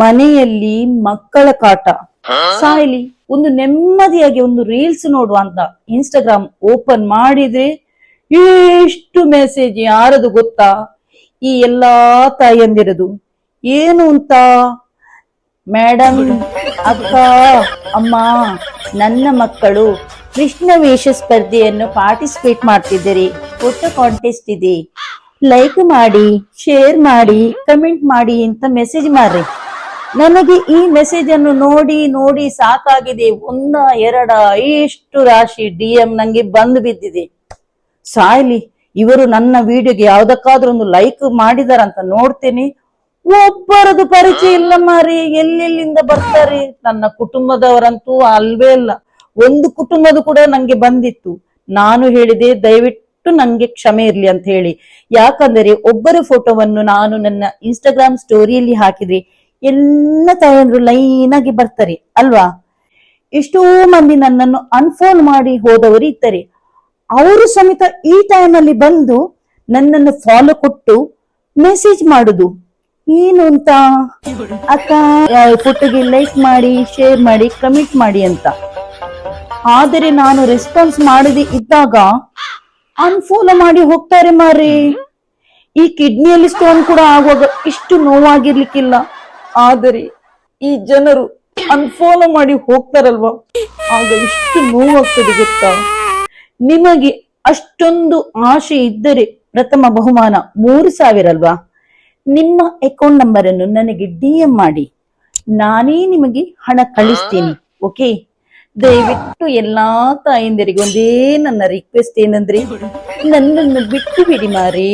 ಮನೆಯಲ್ಲಿ ಮಕ್ಕಳ ಕಾಟ ಸಾಯ್ಲಿ, ಒಂದು ನೆಮ್ಮದಿಯಾಗಿ ಒಂದು ರೀಲ್ಸ್ ನೋಡುವ ಅಂತ ಇನ್ಸ್ಟಾಗ್ರಾಮ್ ಓಪನ್ ಮಾಡಿದ್ರೆ ಎಷ್ಟು ಮೆಸೇಜ್ ಯಾರದು ಗೊತ್ತಾ? ಈ ಎಲ್ಲಾ ತಾಯಿಯಂದಿರದು. ಏನು ಅಂತ, ಮೇಡಮ್, ಅಕ್ಕ, ಅಮ್ಮ, ನನ್ನ ಮಕ್ಕಳು ಕೃಷ್ಣ ವೇಷ ಸ್ಪರ್ಧೆಯನ್ನು ಪಾರ್ಟಿಸಿಪೇಟ್ ಮಾಡ್ತಿದ್ದೀರಿ, ಫೋಟೋ ಕಾಂಟೆಸ್ಟ್ ಇದೆ, ಲೈಕ್ ಮಾಡಿ, ಶೇರ್ ಮಾಡಿ, ಕಮೆಂಟ್ ಮಾಡಿ ಅಂತ ಮೆಸೇಜ್ ಮಾಡ್ರಿ. ನನಗೆ ಈ ಮೆಸೇಜ್ ಅನ್ನು ನೋಡಿ ನೋಡಿ ಸಾಕಾಗಿದೆ. ಒಂದ ಎರಡ ಇಷ್ಟು ರಾಶಿ DM ನಂಗೆ ಬಂದು ಬಿದ್ದಿದೆ. ಸಾಯ್ಲಿ, ಇವರು ನನ್ನ ವಿಡಿಯೋಗೆ ಯಾವ್ದಕ್ಕಾದ್ರೂ ಒಂದು ಲೈಕ್ ಮಾಡಿದಾರಂತ ನೋಡ್ತೇನೆ, ಒಬ್ಬರದು ಪರಿಚಯ ಇಲ್ಲ ಮಾರಿ. ಎಲ್ಲೆಲ್ಲಿಂದ ಬರ್ತಾರೆ? ನನ್ನ ಕುಟುಂಬದವರಂತೂ ಅಲ್ವೇ ಅಲ್ಲ. ಒಂದು ಕುಟುಂಬದ ಕೂಡ ನಂಗೆ ಬಂದಿತ್ತು. ನಾನು ಹೇಳಿದೆ ದಯವಿಟ್ಟು ನಂಗೆ ಕ್ಷಮೆ ಇರ್ಲಿ ಅಂತ ಹೇಳಿ. ಯಾಕಂದರೆ ಒಬ್ಬರ ಫೋಟೋವನ್ನು ನಾನು ನನ್ನ ಇನ್ಸ್ಟಾಗ್ರಾಮ್ ಸ್ಟೋರಿಯಲ್ಲಿ ಹಾಕಿದ್ರೆ ಎಲ್ಲ ತಾಯಂದ್ರು ಲೈನ್ ಆಗಿ ಬರ್ತಾರೆ ಅಲ್ವಾ? ಎಷ್ಟೋ ಮಂದಿ ನನ್ನನ್ನು ಅನ್ಫಾಲೋ ಮಾಡಿ ಹೋದವರು ಇರ್ತಾರೆ. ಅವರು ಸಮೇತ ಈ ಟೈಮ್ ಅಲ್ಲಿ ಬಂದು ನನ್ನನ್ನು ಫಾಲೋ ಕೊಟ್ಟು ಮೆಸೇಜ್ ಮಾಡುದು ಏನು ಅಂತ, ಅಕ್ಕ ಫೋಟೋಗೆ ಲೈಕ್ ಮಾಡಿ, ಶೇರ್ ಮಾಡಿ, ಕಮೆಂಟ್ ಮಾಡಿ ಅಂತ. ಆದರೆ ನಾನು ರೆಸ್ಪಾನ್ಸ್ ಮಾಡದೆ ಇದ್ದಾಗ ಅನ್ಫಾಲೋ ಮಾಡಿ ಹೋಗ್ತಾರೆ ಮಾರಿ. ಈ ಕಿಡ್ನಿಯಲ್ಲಿ ಸ್ಟೋನ್ ಕೂಡ ಆಗುವಾಗ ಇಷ್ಟು ನೋವಾಗಿರ್ಲಿಕ್ಕಿಲ್ಲ. ಆದರೆ ಈ ಜನರು ಅನ್ಫಾಲೋ ಮಾಡಿ ಹೋಗ್ತಾರಲ್ವಾ, ಆಗ ಇಷ್ಟು ನೋವಾಗ್ತದೆ ಗೊತ್ತಾ? ನಿಮಗೆ ಅಷ್ಟೊಂದು ಆಶೆ ಇದ್ದರೆ ಪ್ರಥಮ ಬಹುಮಾನ 3,000 ಅಲ್ವಾ? ನಿಮ್ಮ ಅಕೌಂಟ್ ನಂಬರ್ ಅನ್ನು ನನಗೆ DM ಮಾಡಿ, ನಾನೇ ನಿಮಗೆ ಹಣ ಕಳಿಸ್ತೀನಿ. ಓಕೆ? ದಯವಿಟ್ಟು ಎಲ್ಲಾ ತಾಯಂದಿರಿಗೆ ಒಂದೇ ನನ್ನ ರಿಕ್ವೆಸ್ಟ್ ಏನಂದ್ರೆ, ನನ್ನನ್ನು ಬಿಟ್ಟು ಬಿಡಿ ಮಾರಿ.